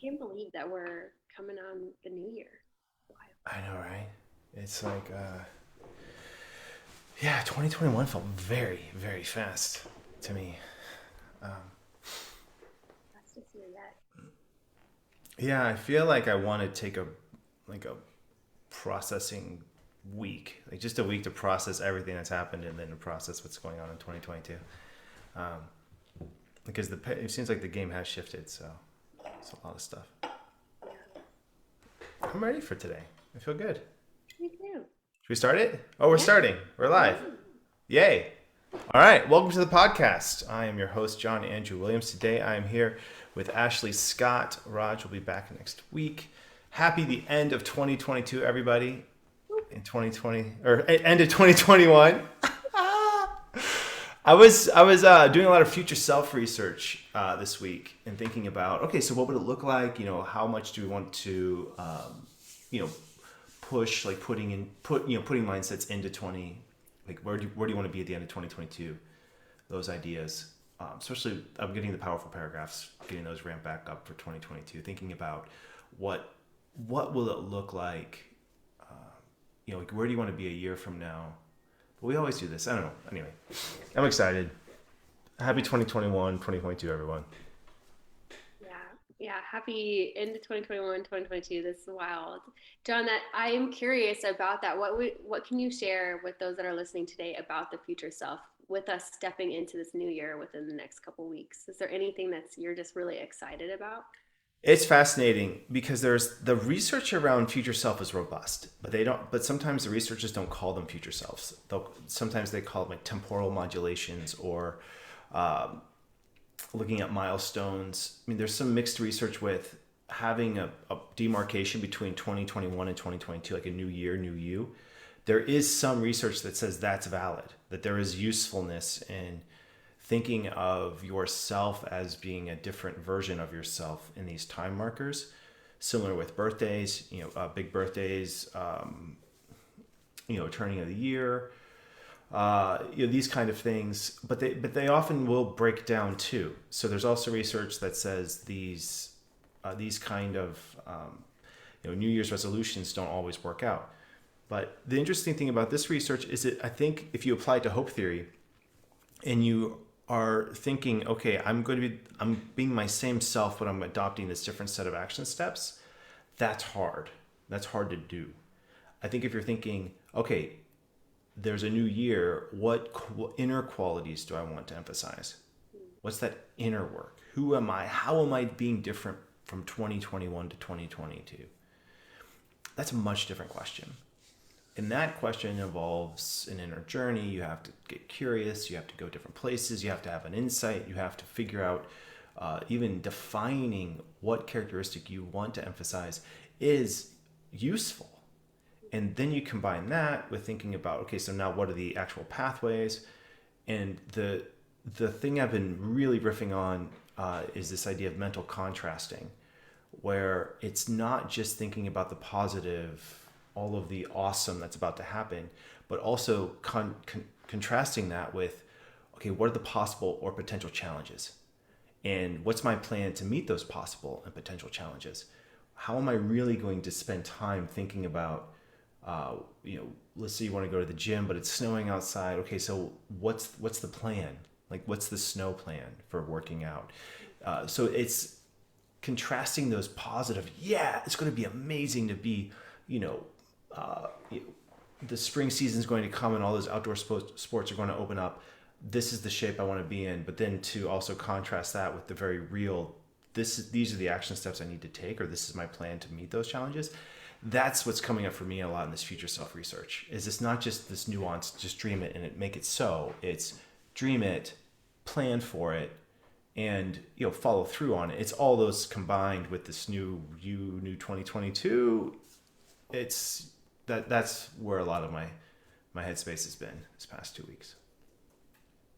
can't believe that we're coming on the new year. Wow. I know, right? It's like, yeah, 2021 felt very, very fast to me. Um, Fastest year yet. yeah, I feel like I want to take a processing week, like just a week to process everything that's happened and then to process what's going on in 2022. Um, because it seems like the game has shifted, so it's a lot of stuff. Yeah. I'm ready for today. I feel good. Me too. Should we start it? Oh, we're Yeah. starting. We're live. Yeah. Yay. All right. Welcome to the podcast. I am your host, John Andrew Williams. Today I am here with Ashley Scott. Raj will be back next week. Happy the end of 2022, everybody. In 2020 or end of 2021. I was doing a lot of future self research this week and thinking about, okay, so what would it look like? How much do we want to you know push, like putting mindsets into 20, like where do you want to be at the end of 2022? Those ideas, especially I'm getting the powerful paragraphs, getting those ramped back up for 2022. Thinking about what will it look like? Like where do you want to be a year from now? But we always do this. I don't know. Anyway, I'm excited. Happy 2021, 2022, everyone. Yeah. Yeah. Happy end of 2021, 2022. This is wild. John, that I am curious about that. What can you share with those that are listening today about the future self with us stepping into this new year within the next couple weeks? Is there anything that's you're just really excited about? It's fascinating because there's the research around future self is robust, but they don't. But sometimes the researchers don't call them future selves. Sometimes they call them like temporal modulations or looking at milestones. I mean, there's some mixed research with having a demarcation between 2021 and 2022, like a new year, new you. There is some research that says that's valid, that there is usefulness in thinking of yourself as being a different version of yourself in these time markers. Similar with birthdays, big birthdays, turning of the year, these kind of things. But they often will break down too. So there's also research that says these kind of New Year's resolutions don't always work out. But the interesting thing about this research is that I think if you apply it to hope theory and you are thinking, okay, I'm being my same self, but I'm adopting this different set of action steps, that's hard. That's hard to do. I think if you're thinking, okay, there's a new year, what inner qualities do I want to emphasize? What's that inner work? Who am I? How am I being different from 2021 to 2022? That's a much different question. And that question involves an inner journey. You have to get curious. You have to go different places. You have to have an insight. You have to figure out, even defining what characteristic you want to emphasize is useful. And then you combine that with thinking about, okay, so now what are the actual pathways? And the thing I've been really riffing on is this idea of mental contrasting, where it's not just thinking about the positive, all of the awesome that's about to happen, but also contrasting that with, okay, what are the possible or potential challenges? And what's my plan to meet those possible and potential challenges? How am I really going to spend time thinking about, let's say you want to go to the gym, but it's snowing outside. Okay, so what's the plan? Like, what's the snow plan for working out? So it's contrasting those positive. Yeah, it's going to be amazing to be, you know, uh, the spring season is going to come and all those outdoor sports are going to open up. This is the shape I want to be in. But then to also contrast that with the very real, these are the action steps I need to take, or this is my plan to meet those challenges. That's what's coming up for me a lot in this future self research. Is it's not just this nuance, just dream it and make it so. It's dream it, plan for it, and follow through on it. It's all those combined with this new 2022. It's that's where a lot of my headspace has been this past 2 weeks.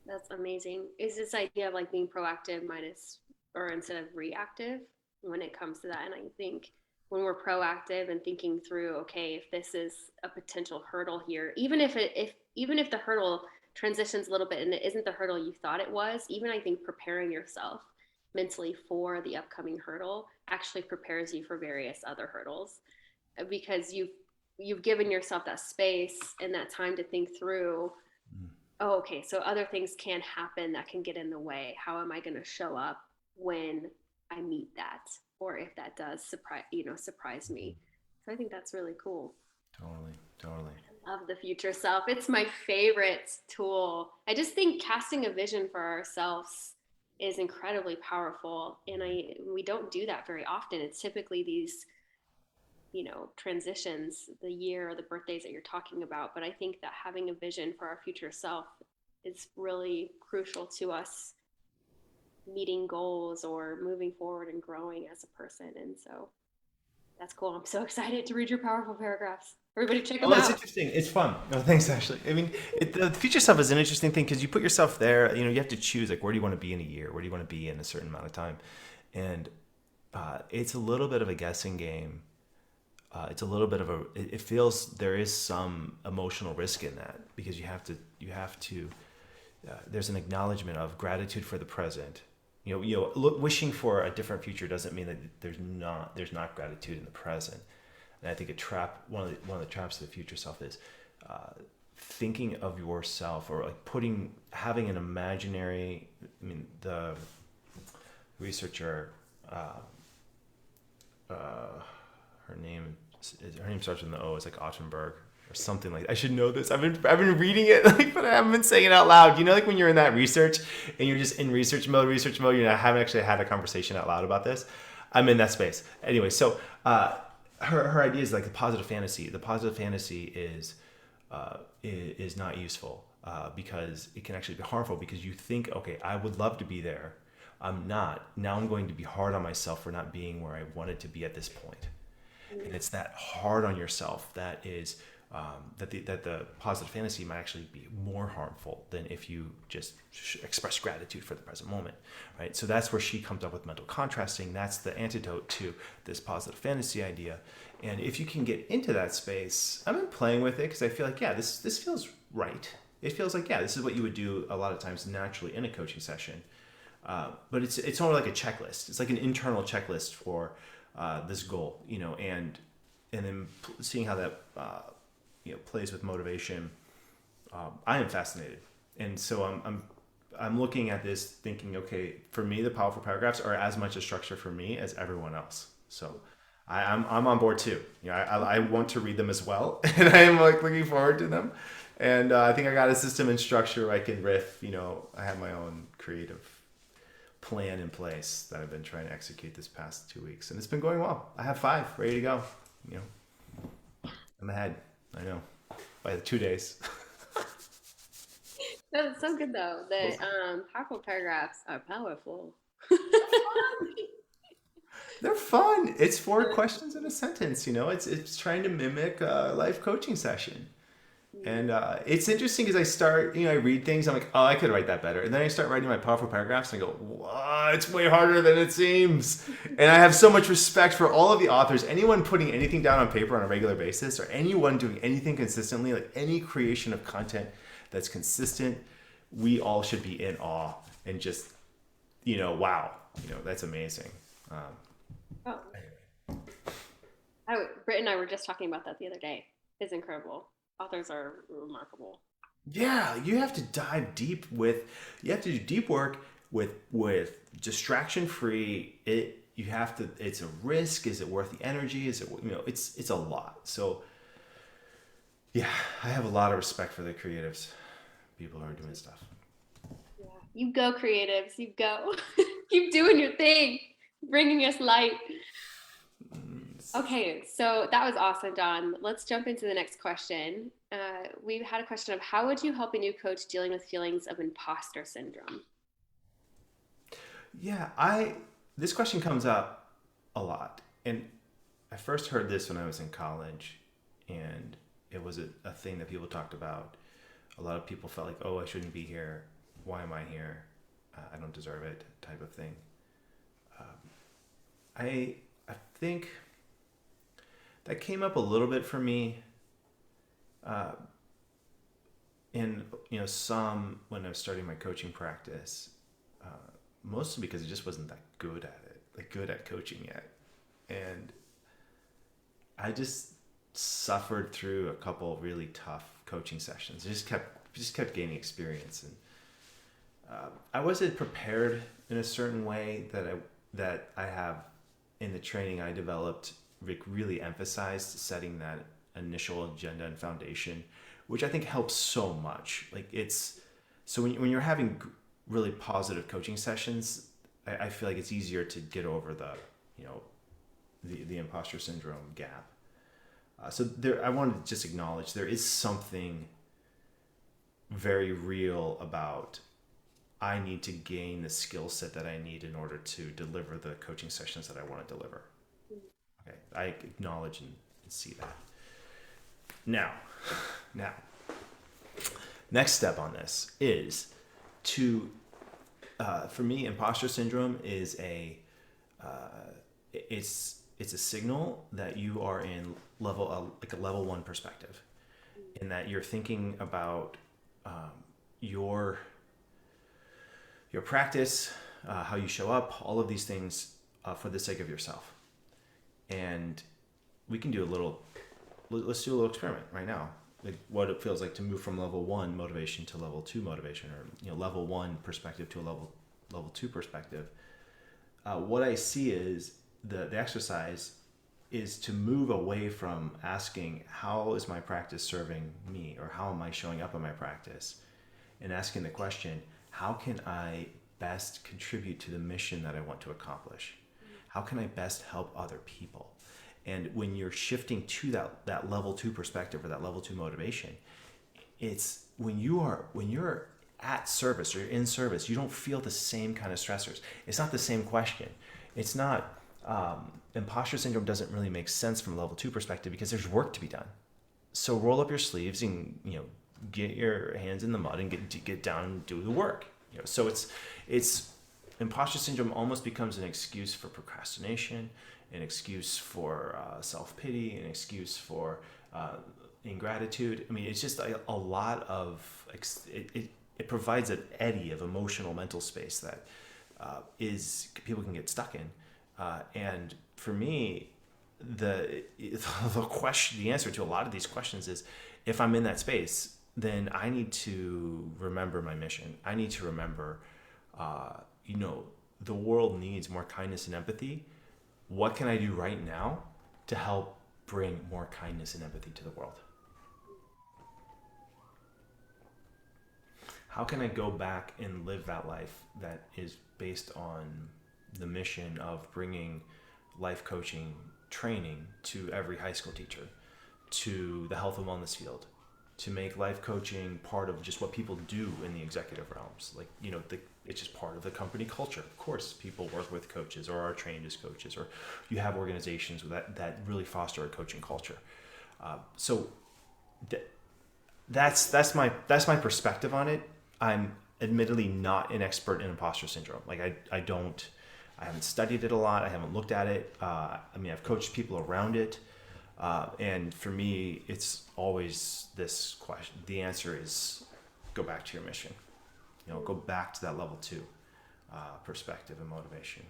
That's amazing. Is this idea of like being proactive minus or instead of reactive when it comes to that? And I think when we're proactive and thinking through, okay, if this is a potential hurdle here, even if the hurdle transitions a little bit and it isn't the hurdle you thought it was, even I think preparing yourself mentally for the upcoming hurdle actually prepares you for various other hurdles, because you've given yourself that space and that time to think through, oh, okay, so other things can happen that can get in the way. How am I going to show up when I meet that, or if that does surprise me? So I think that's really cool. Totally, totally. Love the future self. It's my favorite tool. I just think casting a vision for ourselves is incredibly powerful, and I we don't do that very often. It's typically these, transitions, the year or the birthdays that you're talking about. But I think that having a vision for our future self is really crucial to us meeting goals or moving forward and growing as a person. And so that's cool. I'm so excited to read your powerful paragraphs. Everybody check them Well, it's out. interesting. It's fun. No, thanks, Ashley. I mean, the future self is an interesting thing because you put yourself there. You have to choose, like, where do you want to be in a year? Where do you want to be in a certain amount of time? And it's a little bit of a guessing game. It's a little bit of a. It feels there is some emotional risk in that because you have to. There's an acknowledgement of gratitude for the present. Wishing for a different future doesn't mean that there's not gratitude in the present. And I think one of the traps of the future self is thinking of yourself, or like having an imaginary. I mean, the researcher, her name starts with an O. It's like Ottenberg or something like that. I should know this. I've been reading it, but I haven't been saying it out loud. Like when you're in that research and you're just in research mode. I haven't actually had a conversation out loud about this. I'm in that space anyway. So her idea is like the positive fantasy. The positive fantasy is not useful because it can actually be harmful because you think, okay, I would love to be there. I'm not. Now I'm going to be hard on myself for not being where I wanted to be at this point. And it's that hard on yourself that is that the positive fantasy might actually be more harmful than if you just express gratitude for the present moment, right? So that's where she comes up with mental contrasting. That's the antidote to this positive fantasy idea. And if you can get into that space, I've been playing with it because I feel like, yeah, this feels right. It feels like, yeah, this is what you would do a lot of times naturally in a coaching session. But it's only like a checklist. It's like an internal checklist for this goal, and then seeing how that plays with motivation. I am fascinated, and so I'm looking at this thinking, okay, for me, the powerful paragraphs are as much a structure for me as everyone else. So I'm on board too. I want to read them as well, and I am like looking forward to them. And I think I got a system and structure where I can riff. I have my own creative plan in place that I've been trying to execute this past 2 weeks, and it's been going well. I have 5 ready to go. I'm ahead. I know by the 2 days. That's so good though. The powerful paragraphs are powerful. They're fun. It's 4 questions in a sentence. It's trying to mimic a life coaching session. And it's interesting because I start, I read things. I'm like, oh, I could write that better. And then I start writing my powerful paragraphs and I go, wow, it's way harder than it seems. And I have so much respect for all of the authors, anyone putting anything down on paper on a regular basis, or anyone doing anything consistently, like any creation of content that's consistent. We all should be in awe and just, wow, that's amazing. Oh, Britt and I were just talking about that the other day. It's incredible. Authors are remarkable. Yeah, you have to dive deep you have to do deep work with distraction free. It's a risk. Is it worth the energy? Is it, it's a lot. So yeah, I have a lot of respect for the creatives, people who are doing stuff. Yeah. You go, creatives. You go. Keep doing your thing, bringing us light. Okay, so that was awesome, Don. Let's jump into the next question. We've had a question of how would you help a new coach dealing with feelings of imposter syndrome? Yeah, this question comes up a lot. And I first heard this when I was in college, and it was a thing that people talked about. A lot of people felt like, oh, I shouldn't be here. Why am I here? I don't deserve it, type of thing. I think that came up a little bit for me in some when I was starting my coaching practice. mostly because I just wasn't that good at it, like good at coaching yet. And I just suffered through a couple of really tough coaching sessions. I just kept gaining experience, and I wasn't prepared in a certain way that I have in the training I developed. Rick really emphasized setting that initial agenda and foundation, which I think helps so much. Like it's so when you're having really positive coaching sessions, I feel like it's easier to get over the you know the imposter syndrome gap. So there, I wanted to just acknowledge there is something very real about I need to gain the skill set that I need in order to deliver the coaching sessions that I want to deliver. Okay, I acknowledge and see that. Now, now, next step on this is to, for me, imposter syndrome is it's a signal that you are in like a level one perspective, in that you're thinking about your practice, how you show up, all of these things for the sake of yourself. And we can do let's do a little experiment right now. Like what it feels like to move from level one motivation to level two motivation, or level one perspective to a level two perspective. What I see is the exercise is to move away from asking how is my practice serving me, or how am I showing up in my practice, and asking the question, how can I best contribute to the mission that I want to accomplish? How can I best help other people? And when you're shifting to that level two perspective, or that level two motivation, it's when you're at service or you're in service, you don't feel the same kind of stressors. It's not the same question. It's not, imposter syndrome doesn't really make sense from a level two perspective because there's work to be done. So roll up your sleeves and, get your hands in the mud and get down and do the work. So it's imposter syndrome almost becomes an excuse for procrastination, an excuse for self-pity, an excuse for ingratitude. I mean, it's just a lot of it provides an eddy of emotional mental space that people can get stuck in. And for me, the answer to a lot of these questions is, if I'm in that space, then I need to remember my mission. I need to remember, the world needs more kindness and empathy. What can I do right now to help bring more kindness and empathy to the world? How can I go back and live that life that is based on the mission of bringing life coaching training to every high school teacher, to the health and wellness field, to make life coaching part of just what people do in the executive realms? Like, it's just part of the company culture. Of course, people work with coaches or are trained as coaches, or you have organizations that really foster a coaching culture. So that's my perspective on it. I'm admittedly not an expert in imposter syndrome. Like I haven't studied it a lot. I haven't looked at it. I've coached people around it. And for me, it's always this question. The answer is go back to your mission. Go back to that level two perspective and motivation.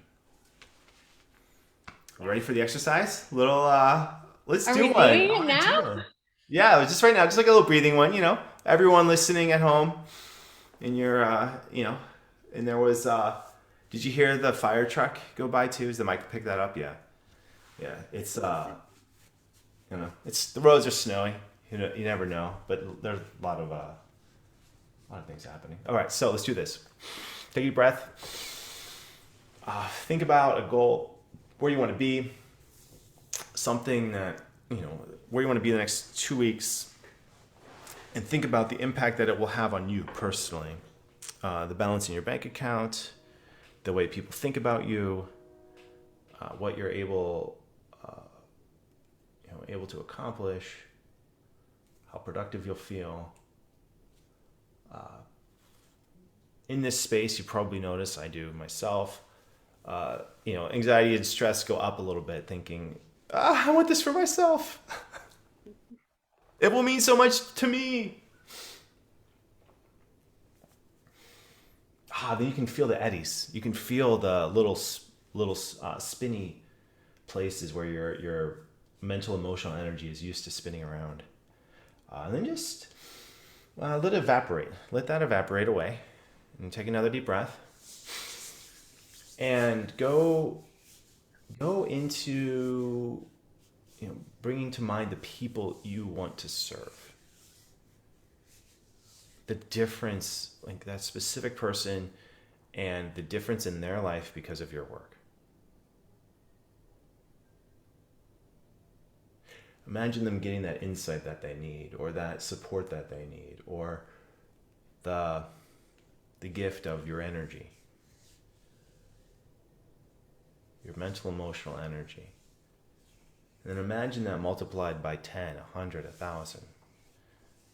You ready for the exercise? Let's do one. Are we doing it now? Yeah, just right now, just like a little breathing one. Everyone listening at home, and and there was. Did you hear the fire truck go by too? Is the mic pick that up? Yeah. It's it's the roads are snowy. You never know, but there's a lot of things happening. All right, so let's do this. Take a deep breath. Think about a goal, where you want to be, something that where you want to be the next 2 weeks, and think about the impact that it will have on you personally. The balance in your bank account, the way people think about you, what you're able to accomplish, how productive you'll feel. In this space, you probably notice, I do myself, anxiety and stress go up a little bit, thinking, I want this for myself. It will mean so much to me. then you can feel the eddies. You can feel the little spinny places where your mental emotional energy is used to spinning around. And then just let it evaporate. Let that evaporate away. And take another deep breath. And go into bringing to mind the people you want to serve. The difference, like that specific person and the difference in their life because of your work. Imagine them getting that insight that they need, or that support that they need, or the gift of your energy, your mental emotional energy. And then imagine that multiplied by 10, 100, 1,000,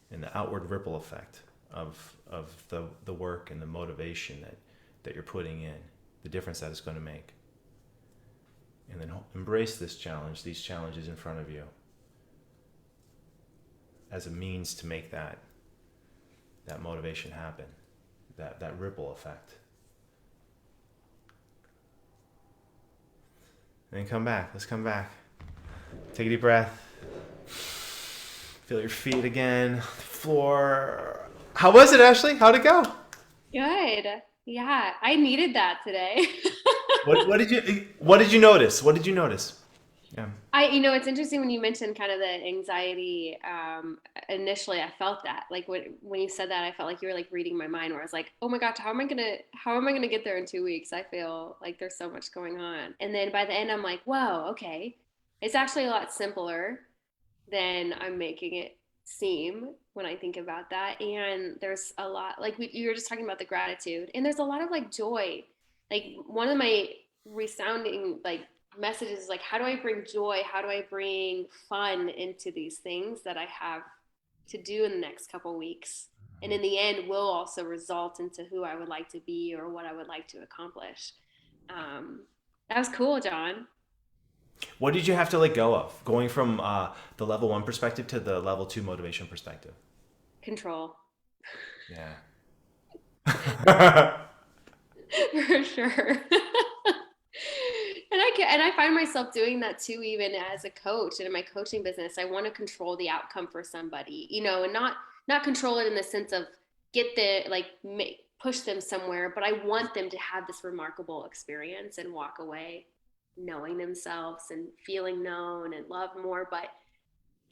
and the outward ripple effect of the work and the motivation that you're putting in, the difference that it's going to make. And then embrace this challenge, these challenges in front of you, as a means to make that motivation happen, that ripple effect. And then come back. Let's come back. Take a deep breath. Feel your feet again, the floor. How was it, Ashley? How'd it go? Good. Yeah, I needed that today. What did you notice? What did you notice? Yeah. It's interesting when you mentioned kind of the anxiety. Initially, I felt that, like when you said that, I felt like you were like reading my mind, where I was like, oh my gosh, how am I gonna get there in 2 weeks? I feel like there's so much going on. And then by the end, I'm like, whoa, okay, it's actually a lot simpler than I'm making it seem when I think about that. And there's a lot, like you were just talking about the gratitude, and there's a lot of like joy. Like one of my resounding like messages is like, how do I bring joy? How do I bring fun into these things that I have to do in the next couple of weeks? And in the end, will also result into who I would like to be or what I would like to accomplish. That was cool, John. What did you have to let go of, going from the level 1 perspective to the level 2 motivation perspective? Control. Yeah. For sure. And I find myself doing that too, even as a coach and in my coaching business. I want to control the outcome for somebody, and not control it in the sense of push them somewhere, but I want them to have this remarkable experience and walk away knowing themselves and feeling known and loved more. But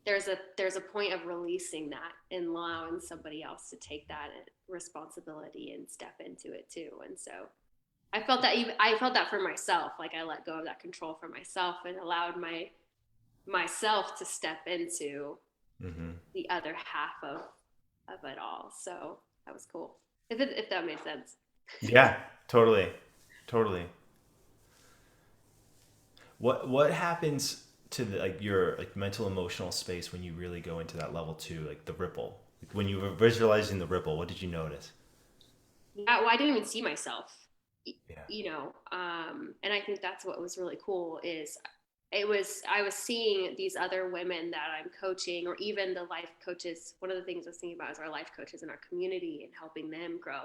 there's a point of releasing that and allowing somebody else to take that responsibility and step into it too. And so I felt that for myself. Like I let go of that control for myself and allowed myself to step into the other half of it all. So that was cool. If that made sense. Yeah, totally. What happens to your mental emotional space when you really go into that level 2, like the ripple? Like when you were visualizing the ripple, what did you notice? Yeah, well, I didn't even see myself. Yeah. And I think that's what was really cool is I was seeing these other women that I'm coaching, or even the life coaches. One of the things I was thinking about is our life coaches in our community and helping them grow.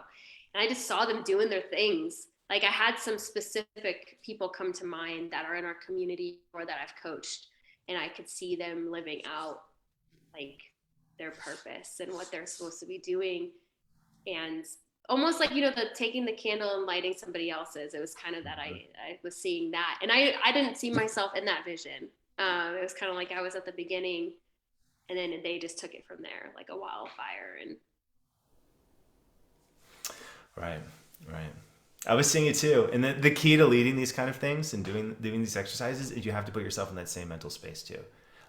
And I just saw them doing their things. Like I had some specific people come to mind that are in our community or that I've coached, and I could see them living out like their purpose and what they're supposed to be doing. And almost like, the taking the candle and lighting somebody else's. It was kind of that I was seeing that. And I didn't see myself in that vision. It was kind of like I was at the beginning, and then they just took it from there like a wildfire. And Right. I was seeing it too. And the key to leading these kind of things and doing these exercises is you have to put yourself in that same mental space too.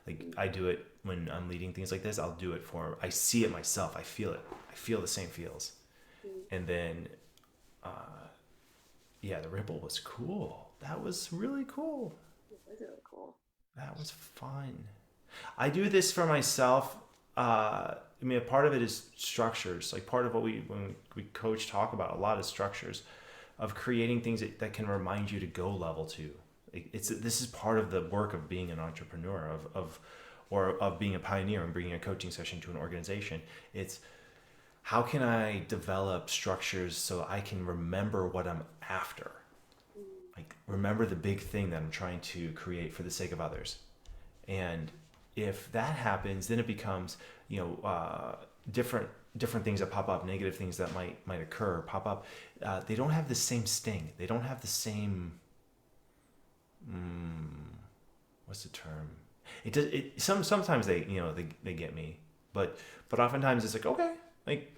Like I do it when I'm leading things like this. I'll do it I see it myself. I feel it. I feel the same feels. And then, the ripple was cool. That was really cool. it was really cool. That was fun. I do this for myself. A part of it is structures. Like part of what when we coach talk about a lot of structures of creating things that can remind you to go level 2. This is part of the work of being an entrepreneur, of being a pioneer and bringing a coaching session to an organization. It's how can I develop structures so I can remember what I'm after? Mm, Like, remember the big thing that I'm trying to create for the sake of others. And if that happens, then it becomes, different things that pop up, negative things that might occur, pop up. They don't have the same sting. They don't have the same. What's the term? It does. Sometimes they get me, but oftentimes it's like, okay, like,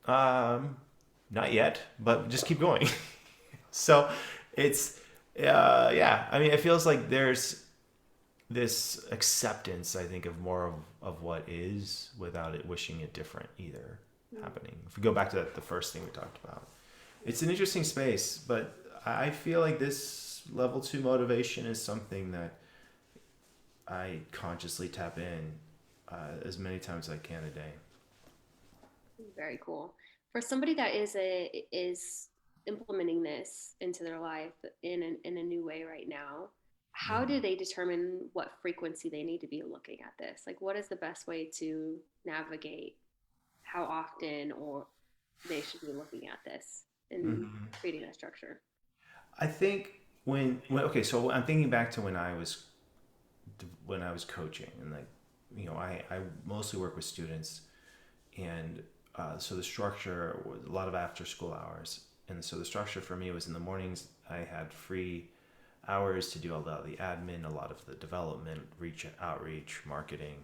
um, not yet, but just keep going. So it's, yeah. I mean, it feels like there's this acceptance, I think, of more of what is without it wishing it different either mm, happening. If we go back to the first thing we talked about, it's an interesting space, but I feel like this level two motivation is something that I consciously tap in as many times as I can a day. very cool. For somebody that is implementing this into their life in a new way right now, how do Mm. they determine what frequency they need to be looking at this? Like, what is the best way to navigate how often or they should be looking at this and Hmm. creating that structure? I think okay, so I'm thinking back to when I was coaching, and like, I mostly work with students, and so the structure was a lot of after school hours, and so the structure for me was in the mornings I had free hours to do all the admin, a lot of the development, outreach, marketing,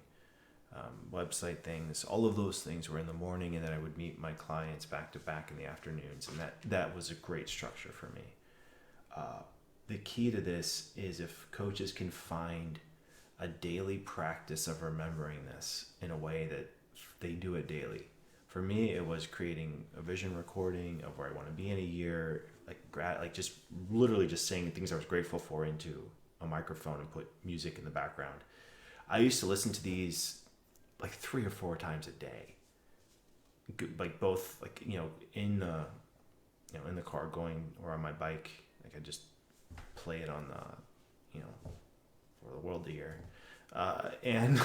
website things. All of those things were in the morning, and then I would meet my clients back to back in the afternoons, and that was a great structure for me. The key to this is if coaches can find a daily practice of remembering this in a way that they do it daily. For me, it was creating a vision recording of where I want to be in a year, like just literally just saying things I was grateful for into a microphone and put music in the background. I used to listen to these like 3 or 4 times a day, like both, like, in the car going or on my bike. Like, I just play it on for the world to hear. And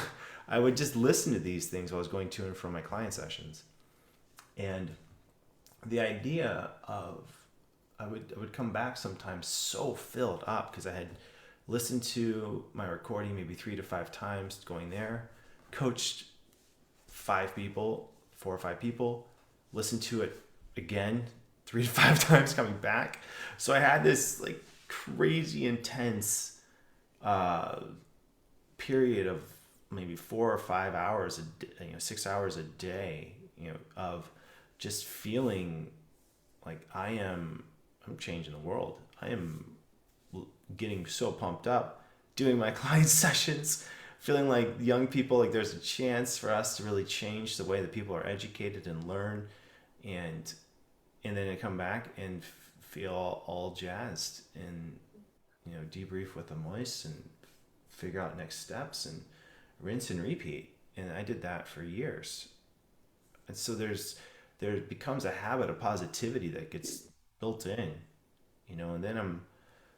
I would just listen to these things while I was going to and from my client sessions. And the idea of, I would come back sometimes so filled up because I had listened to my recording maybe 3 to 5 times going there, coached 5 people, 4 or 5 people, listened to it again 3 to 5 times coming back. So I had this like crazy intense uh, period of maybe 4 or 5 hours, 6 hours a day, of just feeling like I'm changing the world. I am getting so pumped up doing my client sessions, feeling like young people, like there's a chance for us to really change the way that people are educated and learn, and then I come back and feel all jazzed, and debrief with the moist and figure out next steps and rinse and repeat. And I did that for years. And so there becomes a habit of positivity that gets built in, and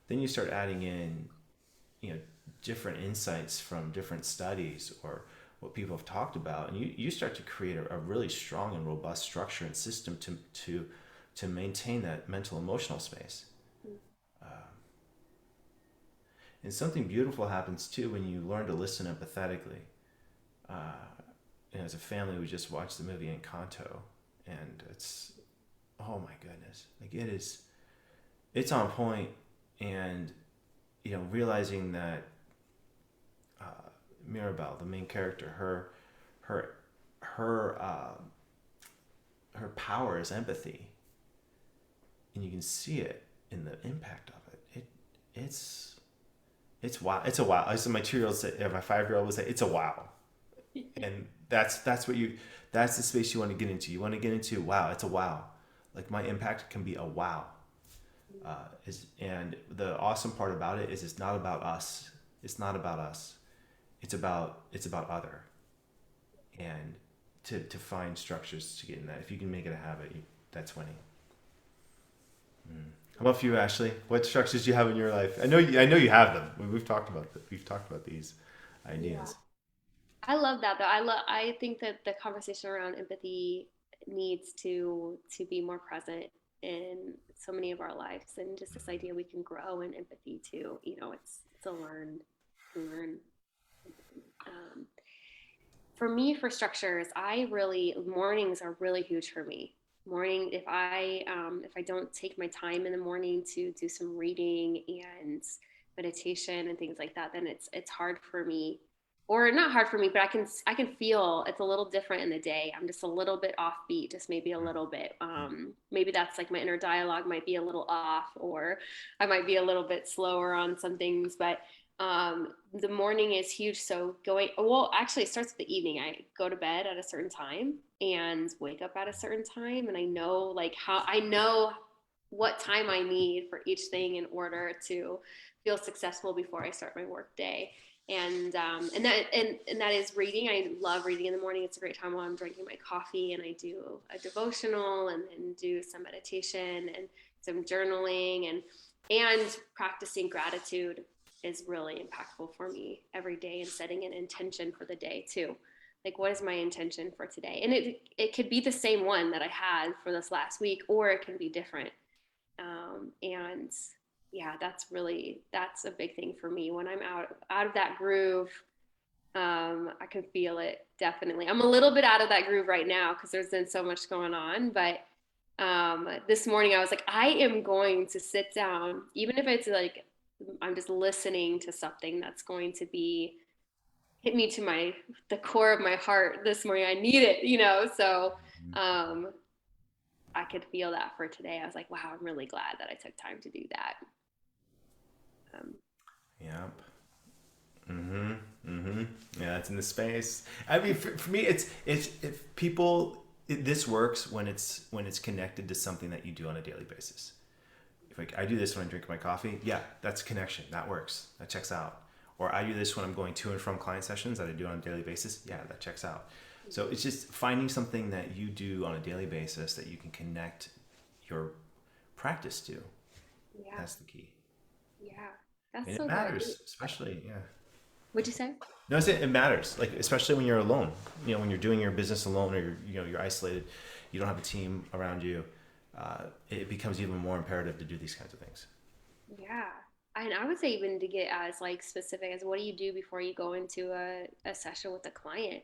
then you start adding in, you know, different insights from different studies or what people have talked about, and you start to create a really strong and robust structure and system to maintain that mental emotional space. And something beautiful happens too when you learn to listen empathetically. As a family, we just watched the movie Encanto, and it's, oh my goodness, like it's on point, and realizing that Mirabelle, the main character, her her her power is empathy, and you can see it in the impact of it. It's wow. It's a wow. As my 2-year-old say, my 5-year-old would say, it's a wow. And that's what you that's the space you want to get into. You want to get into, wow, it's a wow. Like, my impact can be a wow. And the awesome part about it is it's not about us. It's not about us. It's about other. And to find structures to get in that. If you can make it a habit, that's winning. How about for you, Ashley? What structures do you have in your life? I know you have them. We've talked about these Yeah. ideas. I love that though. I think that the conversation around empathy needs to be more present in so many of our lives, and just this idea we can grow in empathy too. It's a learn um, for me, for structures, mornings are really huge for me. Morning, if I don't take my time in the morning to do some reading and meditation and things like that, then it's hard for me, or not hard for me, but I can feel it's a little different in the day. I'm just a little bit offbeat, just maybe a little bit. Maybe that's like my inner dialogue might be a little off, or I might be a little bit slower on some things, but the morning is huge. So actually it starts with the evening. I go to bed at a certain time and wake up at a certain time. And I know what time I need for each thing in order to feel successful before I start my work day. And that is reading. I love reading in the morning. It's a great time while I'm drinking my coffee, and I do a devotional and do some meditation and some journaling and practicing gratitude is really impactful for me every day, and setting an intention for the day too. Like, what is my intention for today? And it could be the same one that I had for this last week, or it can be different. And yeah, that's a big thing for me when I'm out of that groove. I can feel it definitely. I'm a little bit out of that groove right now because there's been so much going on, but this morning I was like, I am going to sit down, even if it's like I'm just listening to something that's going to be hit me to the core of my heart this morning. I need it. So um, I could feel that for today. I was like, wow, I'm really glad that I took time to do that. Um, Yep. Mm-hmm. Mm-hmm. Yeah, it's in the space. I mean, for me, it's if people this works when it's connected to something that you do on a daily basis. If like I do this when I drink my coffee, yeah, that's connection. That works. That checks out. Or I do this when I'm going to and from client sessions that I do on a daily basis. Yeah, that checks out. So it's just finding something that you do on a daily basis that you can connect your practice to. yeah, That's the key. yeah, that's And it so good. matters, especially, yeah. What'd you say? No, it matters. Like especially when you're alone. When you're doing your business alone, or you're isolated, you don't have a team around you. It becomes even more imperative to do these kinds of things. Yeah. And I would say even to get as like specific as what do you do before you go into a session with a client?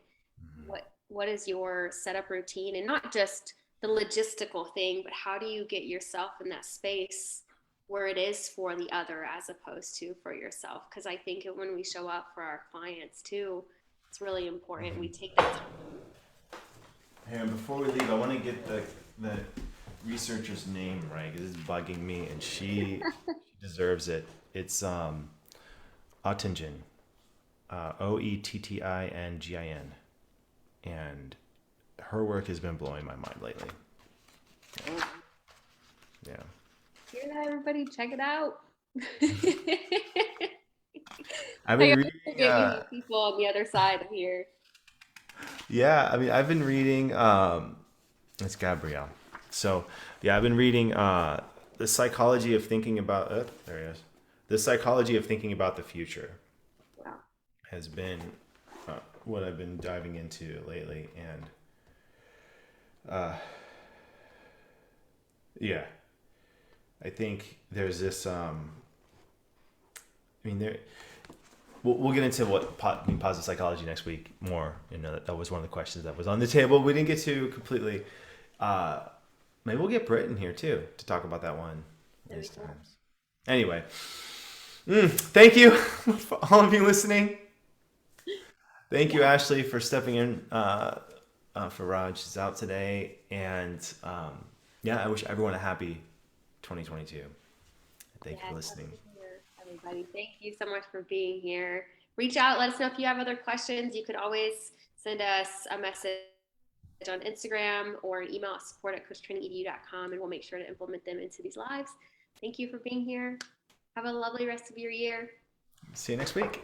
What is your setup routine, and not just the logistical thing, but how do you get yourself in that space where it is for the other as opposed to for yourself? Because I think when we show up for our clients too, it's really important we take that time. And before we leave, I want to get the researcher's name right because it's bugging me, and she deserves it. It's Oettingen, Oettingin, and her work has been blowing my mind lately. Yeah. Hear that, everybody? Check it out. I've I been always reading. forget we have people on the other side of here. Yeah, I mean, I've been reading. It's Gabrielle. So yeah, I've been reading the psychology of thinking about. There he is. The psychology of thinking about the future Wow. has been what I've been diving into lately, and yeah, I think there's this. I mean, there. We'll get into what positive psychology next week more. That was one of the questions that was on the table. We didn't get to completely. Maybe we'll get Britt in here too to talk about that one these times. Anyway, thank you for all of you listening. Thank you, Ashley, for stepping in for Raj. She's out today, and I wish everyone a happy 2022. Thank you for listening. Everybody, thank you so much for being here. Reach out, let us know if you have other questions. You could always send us a message on Instagram or an email at support@coachtrainingedu.com, and we'll make sure to implement them into these lives. Thank you for being here. Have a lovely rest of your year. See you next week.